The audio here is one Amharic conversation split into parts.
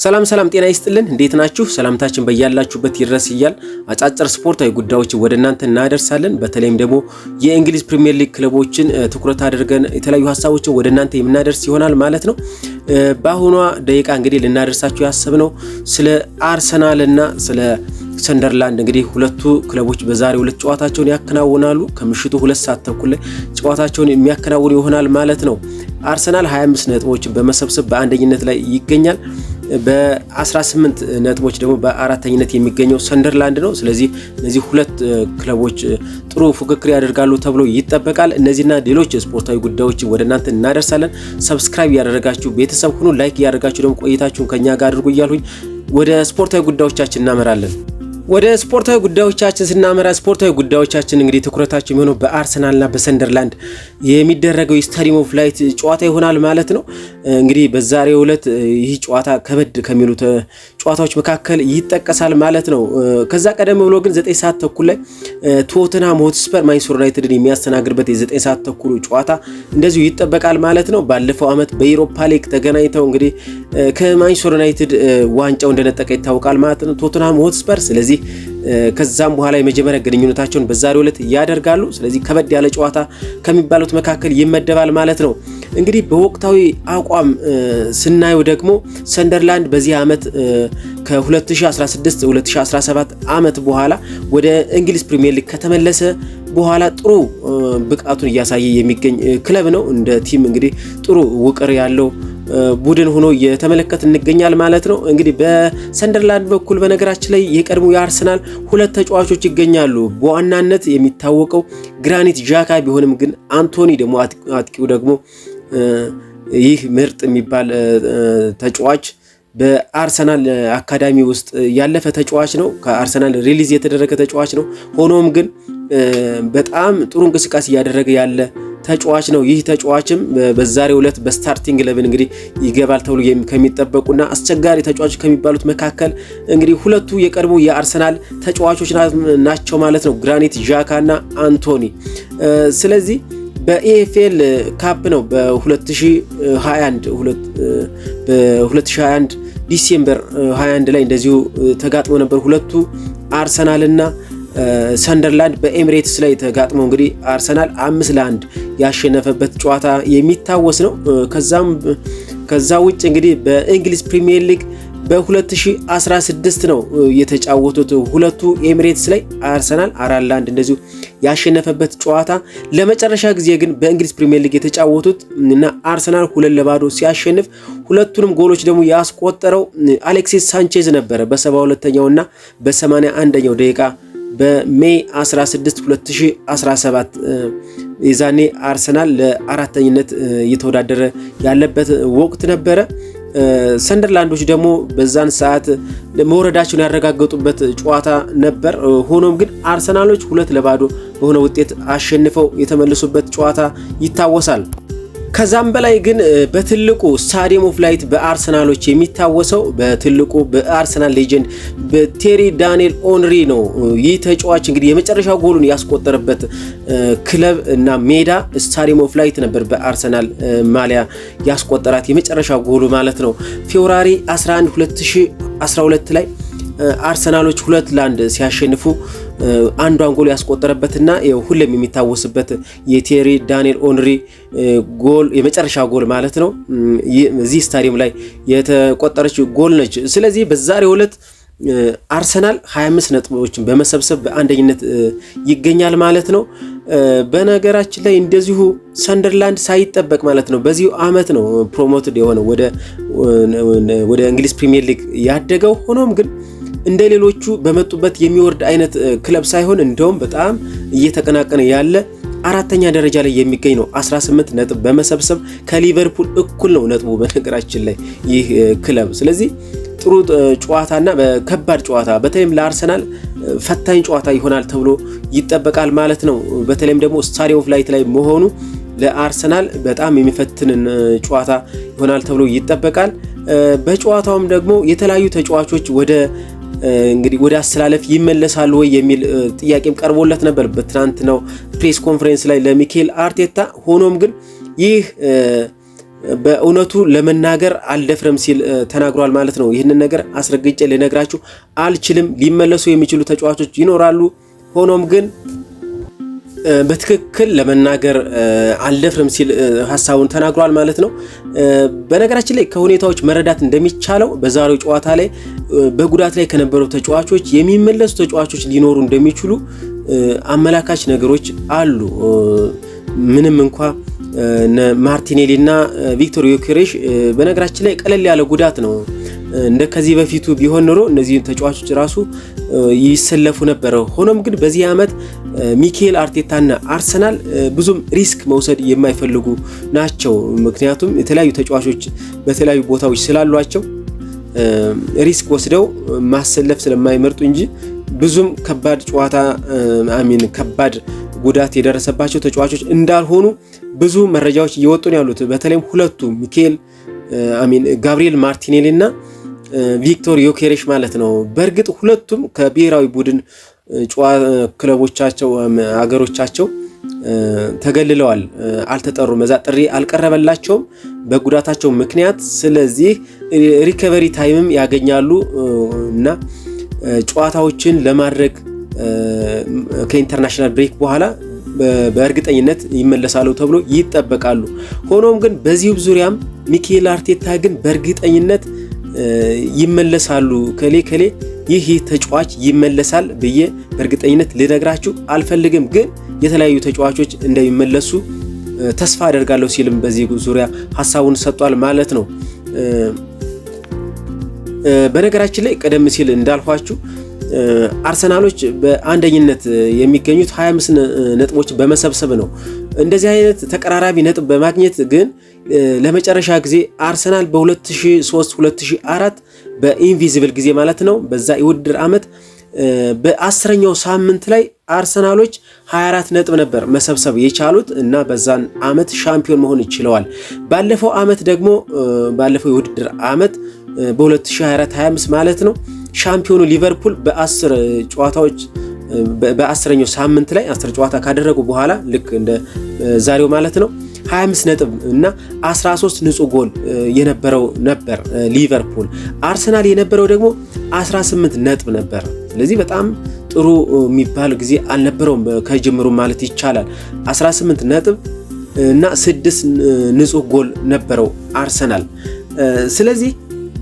ሰላም ጤና ይስጥልን እንዴት ናችሁ? ሰላምታችን በያላችሁበት ይድረስ ይያል አጫጭር ስፖርታዊ ጉዳዮችን ወደ እናንተ እናደርሳለን። በተለይም ደግሞ የእንግሊዝ ፕሪሚየር ሊግ ክለቦችን ትኩረት አድርገን የተለያዩ ሀሳቦችን ወደ እናንተ የምናደርስ ይሆናል ማለት ነው። በአሁኗ ደቂቃ እንግዲህ ልናደርሳችሁ ያሰብነው ስለ አርሰናል እና ስለ ሰንደርላንድ እንግዲህ ሁለቱ ክለቦች በዛሬው ዕለት ጨዋታቸውን ያከናውናሉ። ከምሽቱ 2 ሰዓት ተኩል ላይ ጨዋታቸውን የሚያከናውኑ ይሆናል ማለት ነው። አርሰናል 25 ነጥቦችን በመሰብሰብ በአንደኝነት ላይ ይገኛል። በ18 ነጥቦች ደግሞ በአራተኝነት የሚገኘው ሰንደርላንድ ነው። ስለዚህ እነዚህ ሁለት ክለቦች ጥሩ ፉክክር ያደርጋሉ ተብሎ ይጠበቃል። እነዚህና ሌሎች ስፖርታዊ ጉዳዮችን ወደ እናንተ እናደርሳለን። ሰብስክራይብ ያደረጋችሁ ቤተሰብ ሁኑ፣ ላይክ ያደረጋችሁ ደግሞ ቆይታችሁን ከኛ ጋር አድርጉ እያልሁኝ ወደ ስፖርታዊ ጉዳዮቻችን እናመራለን። ወደ ስፖርታዊ ጉዳዮቻችን ስናመራ ስፖርታዊ ጉዳዮቻችን እንግዲህ ትኩረታችን የሚሆነው በአርሰናልና በሰንደርላንድ የሚደረገው ስታዲየም ኦፍ ላይት ጨዋታ ይሆናል ማለት ነው። እንግዲህ በዛሬው ዕለት ይህ ጨዋታ ከበድ ከሚሉት ጨዋታዎች መካከል ይጠቀሳል ማለት ነው። ከዛ ቀደም ብሎ ግን 9 ሰዓት ተኩል ላይ ቶተንሃም ሆትስፐር ማንቸስተር ዩናይትድን የሚያስተናግድበት የ9 ሰዓት ተኩል ጨዋታ እንደዚሁ ይጠበቃል ማለት ነው። ባለፈው ዓመት በዩሮፓ ሊግ ተገናኝተው እንግዲህ ከማንቸስተር ዩናይትድ ዋንጫው እንደነጠቀ ይታወቃል ማለት ነው ቶተንሃም ሆትስፐር። ስለዚህ ከዛም በኋላ የመጀመሪያ ግንኙነታቸውን በዛሬው ዕለት ያደርጋሉ። ስለዚህ ከበድ ያለ ጨዋታ ከሚባሉት መካከል ይመደባል ማለት ነው። እንግዲህ በወቅታዊ አቋም ስናየው ደግሞ ሰንደርላንድ በዚህ ዓመት ከ2016-2017 ዓመት በኋላ ወደ እንግሊዝ ፕሪሚየር ሊግ ከተመለሰ በኋላ ጥሩ ብቃቱን እያሳየ የሚገኝ ክለብ ነው። እንደ ቲም እንግዲህ ጥሩ ውቅር ያለው ቡድን ሆኖ እየተመለከት እንገኛል ማለት ነው። እንግዲህ በሰንደርላንድ በኩል በነገራችን ላይ የቀድሞ የአርሰናል ሁለት ተጫዋቾች ይገኛሉ። በዋናነት የሚታወቀው ግራኒት ዣካ ቢሆንም ግን አንቶኒ ደግሞ አጥቂው ደግሞ ይህ ምርጥ የሚባል ተጫዋች በአርሰናል አካዳሚ ውስጥ ያለፈ ተጫዋች ነው። ከአርሰናል ሪሊዝ የተደረገ ተጫዋች ነው። ሆኖም ግን በጣም ጥሩ እንቅስቃሴ እያደረገ ያለ ተጫዋች ነው። ይህ ተጫዋችም በዛሬው ዕለት በስታርቲንግ 11 እንግዲህ ይገባል ተብሎ ከሚጠበቁና አስቸጋሪ ተጫዋቾች ከሚባሉት መካከል እንግዲህ ሁለቱ የቀድሞ የአርሰናል ተጫዋቾች ናቸው ማለት ነው፣ ግራኒት ዣካና አንቶኒ። ስለዚህ በኤኤፍኤል ካፕ ነው በ2021 ዲሴምበር 21 ላይ እንደዚሁ ተጋጥመው ነበር ሁለቱ አርሰናልና ሰንደርላንድ በኤሚሬትስ ላይ ተጋጥመው እንግዲህ አርሰናል 5-1 ያሸነፈበት ጨዋታ የሚታወስ ነው። ከዛ ውጭ እንግዲህ በእንግሊዝ ፕሪሚየር ሊግ በ2016 ነው የተጫወቱት ሁለቱ ኤሚሬትስ ላይ አርሰናል 4-1 እንደዚሁ ያሸነፈበት ጨዋታ። ለመጨረሻ ጊዜ ግን በእንግሊዝ ፕሪሚየር ሊግ የተጫወቱት እና አርሰናል 2-0 ሲያሸንፍ ሁለቱንም ጎሎች ደግሞ ያስቆጠረው አሌክሲስ ሳንቼዝ ነበረ በ72ኛው እና በ81ኛው ደቂቃ በሜይ 16 2017 የዛኔ አርሰናል ለአራተኝነት እየተወዳደረ ያለበት ወቅት ነበረ። ሰንደርላንዶች ደግሞ በዛን ሰዓት መውረዳቸውን ያረጋገጡበት ጨዋታ ነበር። ሆኖም ግን አርሰናሎች 2-0 በሆነ ውጤት አሸንፈው የተመለሱበት ጨዋታ ይታወሳል። ከዛም በላይ ግን በትልቁ ስታዲየም ኦፍ ላይት በአርሰናሎች የሚታወሰው በትልቁ በአርሰናል ሌጀንድ በቴሪ ዳንኤል ኦንሪ ነው። ይህ ተጫዋች እንግዲህ የመጨረሻ ጎሉን ያስቆጠረበት ክለብ እና ሜዳ ስታዲየም ኦፍ ላይት ነበር። በአርሰናል ማሊያ ያስቆጠራት የመጨረሻ ጎሉ ማለት ነው። ፌብሩዋሪ 11 2012 ላይ አርሰናሎች 2-1 ሲያሸንፉ አንዷን ጎል ያስቆጠረበትና ሁሌም የሚታወስበት የቴሪ ዳንኤል ኦንሪ ጎል የመጨረሻ ጎል ማለት ነው። እዚህ ስታዲየም ላይ የተቆጠረች ጎል ነች። ስለዚህ በዛሬው ዕለት አርሰናል 25 ነጥቦችን በመሰብሰብ በአንደኝነት ይገኛል ማለት ነው። በነገራችን ላይ እንደዚሁ ሰንደርላንድ ሳይጠበቅ ማለት ነው በዚሁ ዓመት ነው ፕሮሞትድ የሆነው ወደ እንግሊዝ ፕሪሚየር ሊግ ያደገው። ሆኖም ግን እንደ ሌሎቹ በመጡበት የሚወርድ አይነት ክለብ ሳይሆን እንደውም በጣም እየተቀናቀነ ያለ አራተኛ ደረጃ ላይ የሚገኝ ነው። 18 ነጥብ በመሰብሰብ ከሊቨርፑል እኩል ነው ነጥቡ በነገራችን ላይ ይህ ክለብ። ስለዚህ ጥሩ ጨዋታና በከባድ ጨዋታ በተለይም ለአርሰናል ፈታኝ ጨዋታ ይሆናል ተብሎ ይጠበቃል ማለት ነው። በተለይም ደግሞ ስታዲየም ኦፍ ላይት ላይ መሆኑ ለአርሰናል በጣም የሚፈትንን ጨዋታ ይሆናል ተብሎ ይጠበቃል። በጨዋታውም ደግሞ የተለያዩ ተጫዋቾች እንግዲህ ወደ አሰላለፍ ይመለሳሉ ወይ የሚል ጥያቄም ቀርቦለት ነበር በትናንትናው ፕሬስ ኮንፈረንስ ላይ ለሚኬል አርቴታ። ሆኖም ግን ይህ በእውነቱ ለመናገር አልደፍረም ሲል ተናግሯል ማለት ነው። ይህንን ነገር አስረግጬ ልነግራችሁ አልችልም። ሊመለሱ የሚችሉ ተጫዋቾች ይኖራሉ። ሆኖም ግን በትክክል ለመናገር አልደፍረም ሲል ሐሳቡን ተናግሯል ማለት ነው። በነገራችን ላይ ከሁኔታዎች መረዳት እንደሚቻለው በዛሬው ጨዋታ ላይ በጉዳት ላይ ከነበሩ ተጫዋቾች የሚመለሱ ተጫዋቾች ሊኖሩ እንደሚችሉ አመላካች ነገሮች አሉ። ምንም እንኳ ማርቲኔሊ እና ቪክቶር ዮኬሬሽ በነገራችን ላይ ቀለል ያለ ጉዳት ነው። እንደ ከዚህ በፊቱ ቢሆን ኖሮ እነዚህ ተጫዋቾች ራሱ ይሰለፉ ነበር። ሆኖም ግን በዚህ ዓመት ሚኬል አርቴታና አርሰናል ብዙም ሪስክ መውሰድ የማይፈልጉ ናቸው። ምክንያቱም የተለያዩ ተጫዋቾች በተለያዩ ቦታዎች ስላሏቸው ሪስክ ወስደው ማሰለፍ ስለማይመርጡ እንጂ ብዙም ከባድ ጨዋታ ከባድ ጉዳት የደረሰባቸው ተጫዋቾች እንዳልሆኑ ብዙ መረጃዎች እየወጡ ነው ያሉት። በተለይም ሁለቱ ጋብሪኤል ማርቲኔሊ እና ቪክቶር ዮኬሬሽ ማለት ነው። በእርግጥ ሁለቱም ከብሔራዊ ቡድን ክለቦቻቸው አገሮቻቸው ተገልለዋል፣ አልተጠሩም፣ እዛ ጥሪ አልቀረበላቸውም በጉዳታቸው ምክንያት። ስለዚህ ሪከቨሪ ታይምም ያገኛሉ እና ጨዋታዎችን ለማድረግ ከኢንተርናሽናል ብሬክ በኋላ በእርግጠኝነት ይመለሳሉ ተብሎ ይጠበቃሉ። ሆኖም ግን በዚህ ዙሪያም ሚኬል አርቴታ ግን በእርግጠኝነት ይመለሳሉ ከሌ ይህ ተጫዋች ይመለሳል ብዬ በእርግጠኝነት ልነግራችሁ አልፈልግም፣ ግን የተለያዩ ተጫዋቾች እንደሚመለሱ ተስፋ አደርጋለሁ ሲልም በዚህ ዙሪያ ሐሳቡን ሰጥቷል ማለት ነው። በነገራችን ላይ ቀደም ሲል እንዳልኳችሁ አርሰናሎች በአንደኝነት የሚገኙት 25 ነጥቦች በመሰብሰብ ነው። እንደዚህ አይነት ተቀራራቢ ነጥብ በማግኘት ግን ለመጨረሻ ጊዜ አርሰናል በ2003-2004 በኢንቪዚብል ጊዜ ማለት ነው በዛ የውድድር ዓመት በ10ኛው ሳምንት ላይ አርሰናሎች 24 ነጥብ ነበር መሰብሰብ የቻሉት እና በዛን ዓመት ሻምፒዮን መሆን ይችላል። ባለፈው ዓመት ደግሞ ባለፈው የውድድር ዓመት በ2024-25 ማለት ነው ሻምፒዮኑ ሊቨርፑል በ10 ጨዋታዎች በ10ኛው ሳምንት ላይ 10 ጨዋታ ካደረጉ በኋላ ልክ እንደ ዛሬው ማለት ነው 25 ነጥብ እና 13 ንጹህ ጎል የነበረው ነበር ሊቨርፑል። አርሰናል የነበረው ደግሞ 18 ነጥብ ነበር። ስለዚህ በጣም ጥሩ የሚባል ጊዜ አልነበረውም ከጅምሩ ማለት ይቻላል። 18 ነጥብ እና 6 ንጹህ ጎል ነበረው አርሰናል። ስለዚህ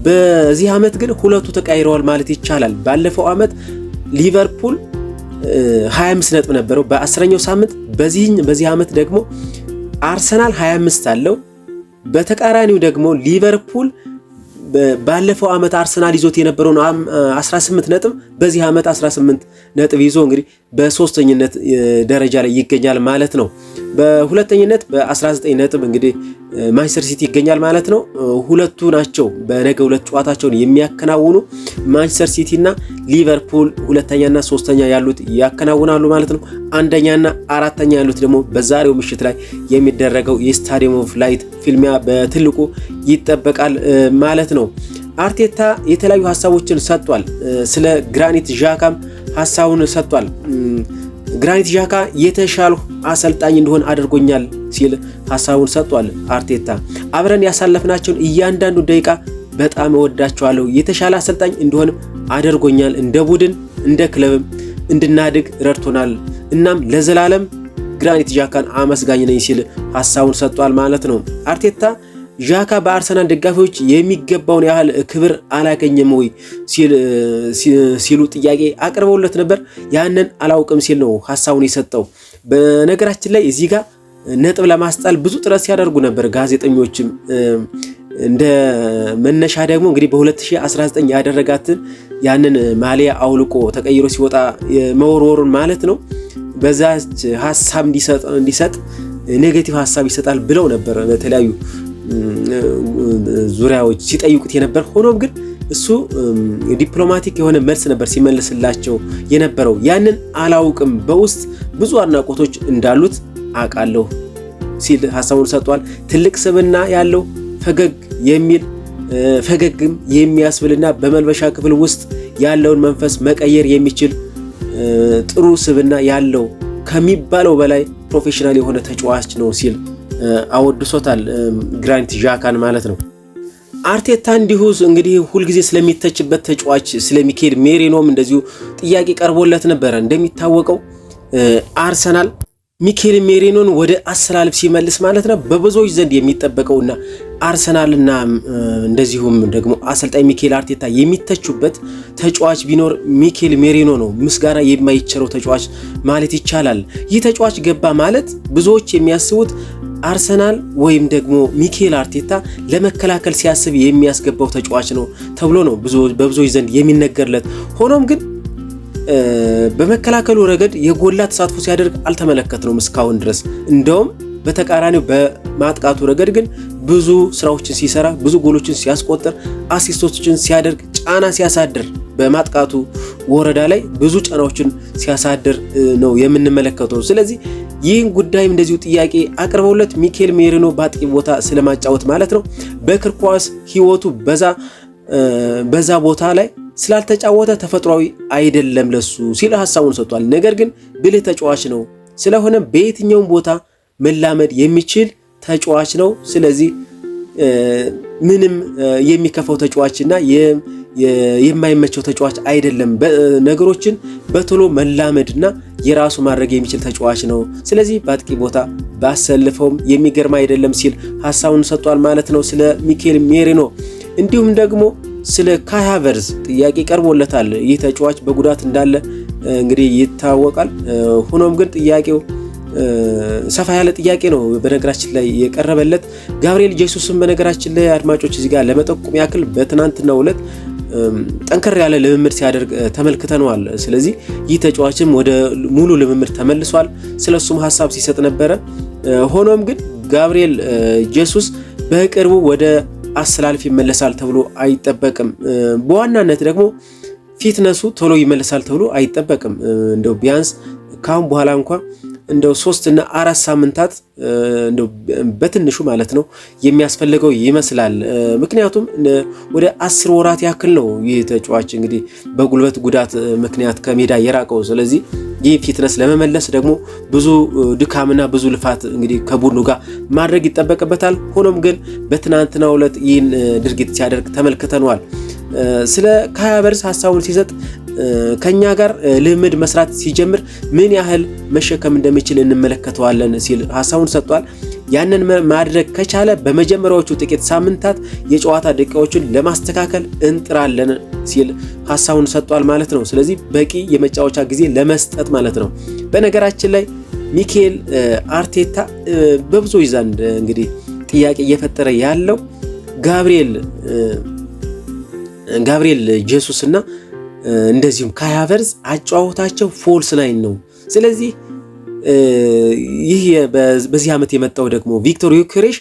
በዚህ ዓመት ግን ሁለቱ ተቀይረዋል ማለት ይቻላል። ባለፈው ዓመት ሊቨርፑል 25 ነጥብ ነበረው በ10ኛው ሳምንት። በዚህ ዓመት ደግሞ አርሰናል 25 አለው። በተቃራኒው ደግሞ ሊቨርፑል ባለፈው ዓመት አርሰናል ይዞት የነበረውን 18 ነጥብ በዚህ ዓመት 18 ነጥብ ይዞ እንግዲህ በሶስተኝነት ደረጃ ላይ ይገኛል ማለት ነው። በሁለተኝነት በ19 ነጥብ እንግዲህ ማንቸስተር ሲቲ ይገኛል ማለት ነው። ሁለቱ ናቸው በነገ ሁለት ጨዋታቸውን የሚያከናውኑ ማንቸስተር ሲቲ እና ሊቨርፑል ሁለተኛና ሶስተኛ ያሉት ያከናውናሉ ማለት ነው። አንደኛና አራተኛ ያሉት ደግሞ በዛሬው ምሽት ላይ የሚደረገው የስታዲየም ኦፍ ላይት ፊልሚያ በትልቁ ይጠበቃል ማለት ነው። አርቴታ የተለያዩ ሐሳቦችን ሰጥቷል። ስለ ግራኒት ዣካም ሐሳቡን ሰጥቷል። ግራኒት ዣካ የተሻለ አሰልጣኝ እንደሆነ አድርጎኛል ሲል ሐሳቡን ሰጥቷል። አርቴታ አብረን ያሳለፍናቸውን እያንዳንዱ ደቂቃ በጣም እወዳቸዋለሁ፣ የተሻለ አሰልጣኝ እንደሆነ አድርጎኛል፣ እንደ ቡድን እንደ ክለብም እንድናድግ ረድቶናል። እናም ለዘላለም ግራኒት ዣካን አመስጋኝ ነኝ ሲል ሐሳቡን ሰጥቷል ማለት ነው። አርቴታ ዣካ በአርሰናል ደጋፊዎች የሚገባውን ያህል ክብር አላገኘም ወይ ሲሉ ጥያቄ አቅርበውለት ነበር። ያንን አላውቅም ሲል ነው ሐሳቡን የሰጠው። በነገራችን ላይ እዚህ ጋር ነጥብ ለማስጣል ብዙ ጥረት ሲያደርጉ ነበር ጋዜጠኞችም። እንደ መነሻ ደግሞ እንግዲህ በ2019 ያደረጋትን ያንን ማሊያ አውልቆ ተቀይሮ ሲወጣ መወርወሩን ማለት ነው በዛች ሐሳብ እንዲሰጥ ኔጌቲቭ ሐሳብ ይሰጣል ብለው ነበር በተለያዩ ዙሪያዎች ሲጠይቁት የነበር። ሆኖም ግን እሱ ዲፕሎማቲክ የሆነ መልስ ነበር ሲመልስላቸው የነበረው። ያንን አላውቅም፣ በውስጥ ብዙ አድናቆቶች እንዳሉት አውቃለሁ ሲል ሐሳቡን ሰጥቷል። ትልቅ ስብዕና ያለው ፈገግም የሚያስብልና በመልበሻ ክፍል ውስጥ ያለውን መንፈስ መቀየር የሚችል ጥሩ ስብዕና ያለው ከሚባለው በላይ ፕሮፌሽናል የሆነ ተጫዋች ነው ሲል አወድሶታል ግራኒት ዣካን ማለት ነው። አርቴታ እንዲሁ እንግዲህ ሁልጊዜ ስለሚተችበት ተጫዋች ስለ ሚኬል ሜሪኖም እንደዚሁ ጥያቄ ቀርቦለት ነበረ። እንደሚታወቀው አርሰናል ሚኬል ሜሪኖን ወደ አሰላለፍ ሲመልስ ማለት ነው በብዙዎች ዘንድ የሚጠበቀውና አርሰናልና እንደዚሁም ደግሞ አሰልጣኝ ሚኬል አርቴታ የሚተቹበት ተጫዋች ቢኖር ሚኬል ሜሪኖ ነው። ምስጋና የማይቸረው ተጫዋች ማለት ይቻላል። ይህ ተጫዋች ገባ ማለት ብዙዎች የሚያስቡት አርሰናል ወይም ደግሞ ሚኬል አርቴታ ለመከላከል ሲያስብ የሚያስገባው ተጫዋች ነው ተብሎ ነው በብዙዎች ዘንድ የሚነገርለት። ሆኖም ግን በመከላከሉ ረገድ የጎላ ተሳትፎ ሲያደርግ አልተመለከትነውም እስካሁን ድረስ። እንደውም በተቃራኒው በማጥቃቱ ረገድ ግን ብዙ ስራዎችን ሲሰራ፣ ብዙ ጎሎችን ሲያስቆጥር፣ አሲስቶችን ሲያደርግ፣ ጫና ሲያሳድር በማጥቃቱ ወረዳ ላይ ብዙ ጫናዎችን ሲያሳድር ነው የምንመለከተው። ስለዚህ ይህን ጉዳይም እንደዚሁ ጥያቄ አቅርበውለት ሚኬል ሜሪኖ በአጥቂ ቦታ ስለማጫወት ማለት ነው በእግር ኳስ ህይወቱ በዛ ቦታ ላይ ስላልተጫወተ ተፈጥሯዊ አይደለም ለሱ ሲል ሐሳቡን ሰጥቷል። ነገር ግን ብልህ ተጫዋች ነው፣ ስለሆነ በየትኛውም ቦታ መላመድ የሚችል ተጫዋች ነው። ስለዚህ ምንም የሚከፋው ተጫዋችና የማይመቸው ተጫዋች አይደለም። ነገሮችን በቶሎ መላመድና የራሱ ማድረግ የሚችል ተጫዋች ነው። ስለዚህ በአጥቂ ቦታ ባሰልፈውም የሚገርም አይደለም ሲል ሐሳቡን ሰጥቷል ማለት ነው ስለ ሚኬል ሜሪኖ። እንዲሁም ደግሞ ስለ ካይ ሃቨርትዝ ጥያቄ ቀርቦለታል። ይህ ተጫዋች በጉዳት እንዳለ እንግዲህ ይታወቃል። ሆኖም ግን ጥያቄው ሰፋ ያለ ጥያቄ ነው በነገራችን ላይ የቀረበለት። ጋብሪኤል ጄሱስም በነገራችን ላይ አድማጮች እዚህ ጋር ለመጠቆም ያክል በትናንትናው ዕለት ጠንከር ያለ ልምምድ ሲያደርግ ተመልክተነዋል። ስለዚህ ይህ ተጫዋችም ወደ ሙሉ ልምምድ ተመልሷል። ስለሱም ሐሳብ ሲሰጥ ነበረ። ሆኖም ግን ጋብሪኤል ጄሱስ በቅርቡ ወደ አሰላለፍ ይመለሳል ተብሎ አይጠበቅም። በዋናነት ደግሞ ፊትነሱ ቶሎ ይመለሳል ተብሎ አይጠበቅም። እንደው ቢያንስ ካሁን በኋላ እንኳን እንደው 3 እና 4 ሳምንታት እንደው በትንሹ ማለት ነው የሚያስፈልገው ይመስላል። ምክንያቱም ወደ 10 ወራት ያክል ነው ይህ ተጫዋች እንግዲህ በጉልበት ጉዳት ምክንያት ከሜዳ የራቀው። ስለዚህ ይህ ፊትነስ ለመመለስ ደግሞ ብዙ ድካምና ብዙ ልፋት እንግዲህ ከቡድኑ ጋር ማድረግ ይጠበቅበታል። ሆኖም ግን በትናንትናው ዕለት ይህን ድርጊት ሲያደርግ ተመልክተነዋል። ስለ ካይ ሃቨርትዝ ሐሳቡን ሲሰጥ ከኛ ጋር ልምድ መስራት ሲጀምር ምን ያህል መሸከም እንደሚችል እንመለከተዋለን ሲል ሐሳቡን ሰጥቷል። ያንን ማድረግ ከቻለ በመጀመሪያዎቹ ጥቂት ሳምንታት የጨዋታ ደቂቃዎችን ለማስተካከል እንጥራለን ሲል ሐሳቡን ሰጥቷል ማለት ነው። ስለዚህ በቂ የመጫወቻ ጊዜ ለመስጠት ማለት ነው። በነገራችን ላይ ሚኬል አርቴታ በብዙዎች ዘንድ እንግዲህ ጥያቄ እየፈጠረ ያለው ጋብሪኤል ጄሱስ እና እንደዚሁም ካይ ሃቨርትዝ አጫዋወታቸው ፎልስ ናይን ነው። ስለዚህ ይህ በዚህ ዓመት የመጣው ደግሞ ቪክቶር ዮኬሬሽ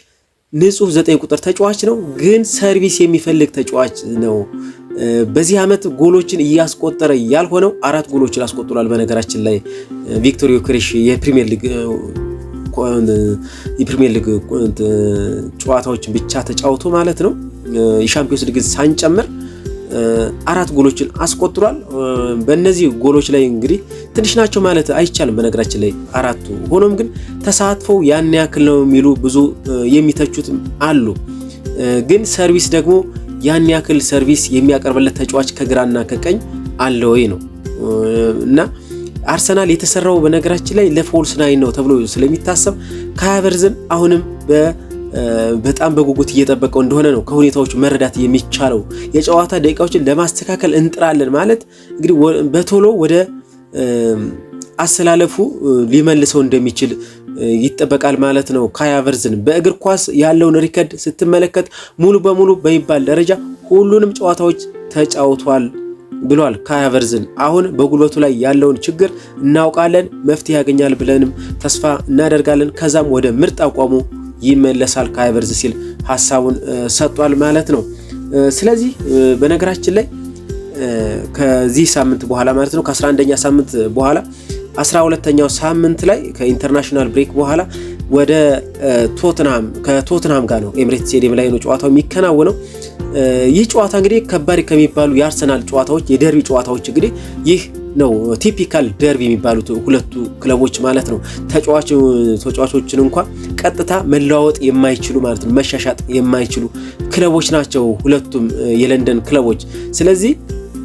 ንጹህ 9 ቁጥር ተጫዋች ነው፣ ግን ሰርቪስ የሚፈልግ ተጫዋች ነው። በዚህ ዓመት ጎሎችን እያስቆጠረ ያልሆነው 4 ጎሎችን አስቆጥሯል። በነገራችን ላይ ቪክቶር ዮኬሬሽ የፕሪሚየር ሊግ ጨዋታዎችን ብቻ ተጫውቶ ማለት ነው የሻምፒዮንስ ሊግ ሳንጨምር 4 ጎሎችን አስቆጥሯል። በእነዚህ ጎሎች ላይ እንግዲህ ትንሽ ናቸው ማለት አይቻልም በነገራችን ላይ 4ቱ። ሆኖም ግን ተሳትፎው ያን ያክል ነው የሚሉ ብዙ የሚተቹት አሉ። ግን ሰርቪስ ደግሞ ያን ያክል ሰርቪስ የሚያቀርብለት ተጫዋች ከግራና ከቀኝ አለ ወይ ነው እና አርሰናል የተሰራው በነገራችን ላይ ለፎልስ ናይን ነው ተብሎ ስለሚታሰብ ካይ ሃቨርትዝን አሁንም በጣም በጉጉት እየጠበቀው እንደሆነ ነው ከሁኔታዎች መረዳት የሚቻለው። የጨዋታ ደቂቃዎችን ለማስተካከል እንጥራለን ማለት እንግዲህ በቶሎ ወደ አሰላለፉ ሊመልሰው እንደሚችል ይጠበቃል ማለት ነው። ካይ ሃቨርትዝን በእግር ኳስ ያለውን ሪከርድ ስትመለከት ሙሉ በሙሉ በሚባል ደረጃ ሁሉንም ጨዋታዎች ተጫውቷል ብሏል ካይ ሃቨርትዝን። አሁን በጉልበቱ ላይ ያለውን ችግር እናውቃለን፣ መፍትሄ ያገኛል ብለንም ተስፋ እናደርጋለን። ከዛም ወደ ምርጥ አቋሙ ይመለሳል ካይ ሃቨርትዝ ሲል ሐሳቡን ሰጥቷል ማለት ነው። ስለዚህ በነገራችን ላይ ከዚህ ሳምንት በኋላ ማለት ነው ከ11ኛ ሳምንት በኋላ 12ኛው ሳምንት ላይ ከኢንተርናሽናል ብሬክ በኋላ ወደ ከቶትንሃም ጋር ነው ኤምሬትስ ስቴዲየም ላይ ነው ጨዋታው የሚከናወነው። ይህ ጨዋታ እንግዲህ ከባድ ከሚባሉ የአርሰናል ጨዋታዎች የደርቢ ጨዋታዎች እንግዲህ ይህ ነው ቲፒካል ደርቢ የሚባሉት ሁለቱ ክለቦች ማለት ነው። ተጫዋቾችን እንኳን ቀጥታ መለዋወጥ የማይችሉ ማለት ነው፣ መሻሻጥ የማይችሉ ክለቦች ናቸው ሁለቱም የለንደን ክለቦች። ስለዚህ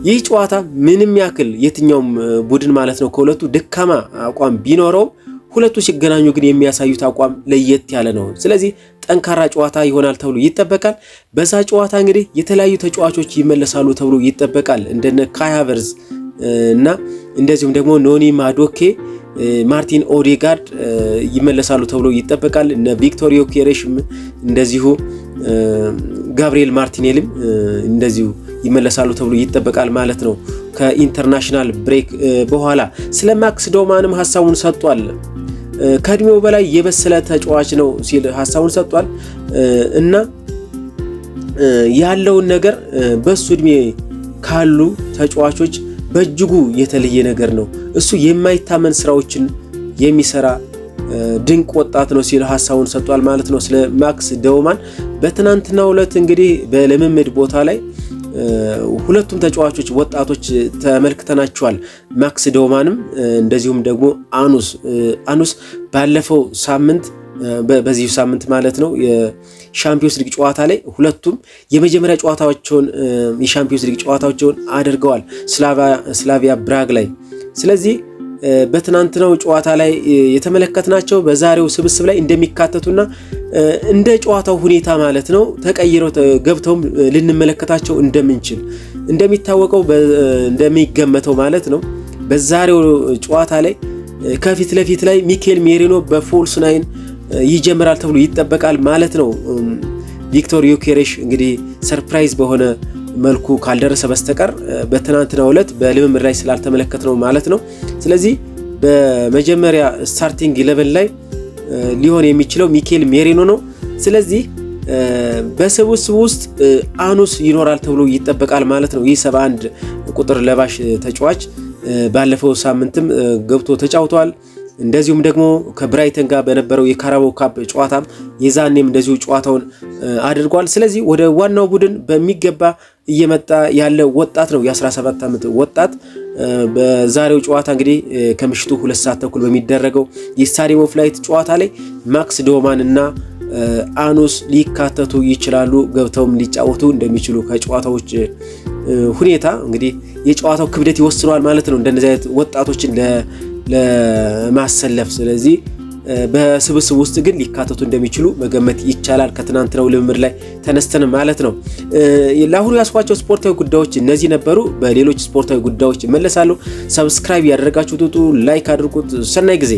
ይህ ጨዋታ ምንም ያክል የትኛውም ቡድን ማለት ነው ከሁለቱ ደካማ አቋም ቢኖረው ሁለቱ ሲገናኙ ግን የሚያሳዩት አቋም ለየት ያለ ነው። ስለዚህ ጠንካራ ጨዋታ ይሆናል ተብሎ ይጠበቃል። በዛ ጨዋታ እንግዲህ የተለያዩ ተጫዋቾች ይመለሳሉ ተብሎ ይጠበቃል። እንደነ ካይ ሃቨርትዝ እና እንደዚሁም ደግሞ ኖኒ ማዱኬ፣ ማርቲን ኦዴጋርድ ይመለሳሉ ተብሎ ይጠበቃል። እነ ቪክቶር ዮኬሬሽ እንደዚሁ ጋብሪኤል ማርቲኔልም እንደዚሁ ይመለሳሉ ተብሎ ይጠበቃል ማለት ነው ከኢንተርናሽናል ብሬክ በኋላ። ስለ ማክስ ዶማንም ሐሳቡን ሰጥቷል። ከእድሜው በላይ የበሰለ ተጫዋች ነው ሲል ሐሳቡን ሰጥቷል እና ያለውን ነገር በሱ እድሜ ካሉ ተጫዋቾች በእጅጉ የተለየ ነገር ነው። እሱ የማይታመን ስራዎችን የሚሰራ ድንቅ ወጣት ነው ሲል ሐሳቡን ሰጥቷል ማለት ነው ስለ ማክስ ዶማን። በትናንትናው ዕለት እንግዲህ በልምምድ ቦታ ላይ ሁለቱም ተጫዋቾች ወጣቶች ተመልክተናቸዋል። ማክስ ዶማንም እንደዚሁም ደግሞ አኑስ ባለፈው ሳምንት በዚህ ሳምንት ማለት ነው የሻምፒዮንስ ሊግ ጨዋታ ላይ ሁለቱም የመጀመሪያ ጨዋታቸውን የሻምፒዮንስ ሊግ ጨዋታቸውን አድርገዋል ስላቪያ ብራግ ላይ። ስለዚህ በትናንትናው ጨዋታ ላይ የተመለከትናቸው በዛሬው ስብስብ ላይ እንደሚካተቱና እንደ ጨዋታው ሁኔታ ማለት ነው ተቀይረው ገብተው ልንመለከታቸው እንደምንችል እንደሚታወቀው እንደሚገመተው ማለት ነው በዛሬው ጨዋታ ላይ ከፊት ለፊት ላይ ሚኬል ሜሪኖ በፎልስ ናይን ይጀምራል ተብሎ ይጠበቃል ማለት ነው። ቪክቶር ዮኬሬሽ እንግዲህ ሰርፕራይዝ በሆነ መልኩ ካልደረሰ በስተቀር በትናንትናው ዕለት በልምምድ ላይ ስላልተመለከትነው ማለት ነው። ስለዚህ በመጀመሪያ ስታርቲንግ 11 ላይ ሊሆን የሚችለው ሚኬል ሜሪኖ ነው። ስለዚህ በስብስቡ ውስጥ አኑስ ይኖራል ተብሎ ይጠበቃል ማለት ነው። ይህ 71 ቁጥር ለባሽ ተጫዋች ባለፈው ሳምንትም ገብቶ ተጫውቷል። እንደዚሁም ደግሞ ከብራይተን ጋር በነበረው የካራባኦ ካፕ ጨዋታም የዛኔም እንደዚሁ ጨዋታውን አድርጓል። ስለዚህ ወደ ዋናው ቡድን በሚገባ እየመጣ ያለ ወጣት ነው፣ የ17 ዓመት ወጣት። በዛሬው ጨዋታ እንግዲህ ከምሽቱ 2 ሰዓት ተኩል በሚደረገው የስታዲየም ኦፍ ላይት ጨዋታ ላይ ማክስ ዶማን እና አኑስ ሊካተቱ ይችላሉ፣ ገብተውም ሊጫወቱ እንደሚችሉ ከጨዋታዎች ሁኔታ እንግዲህ የጨዋታው ክብደት ይወስነዋል ማለት ነው እንደነዚህ አይነት ወጣቶችን ለማሰለፍ። ስለዚህ በስብስብ ውስጥ ግን ሊካተቱ እንደሚችሉ መገመት ይቻላል ከትናንትናው ልምምድ ላይ ተነስተን ማለት ነው። ለአሁኑ ያስኳቸው ስፖርታዊ ጉዳዮች እነዚህ ነበሩ። በሌሎች ስፖርታዊ ጉዳዮች ይመለሳሉ። ሰብስክራይብ ያደረጋችሁት ላይክ አድርጉት። ሰናይ ጊዜ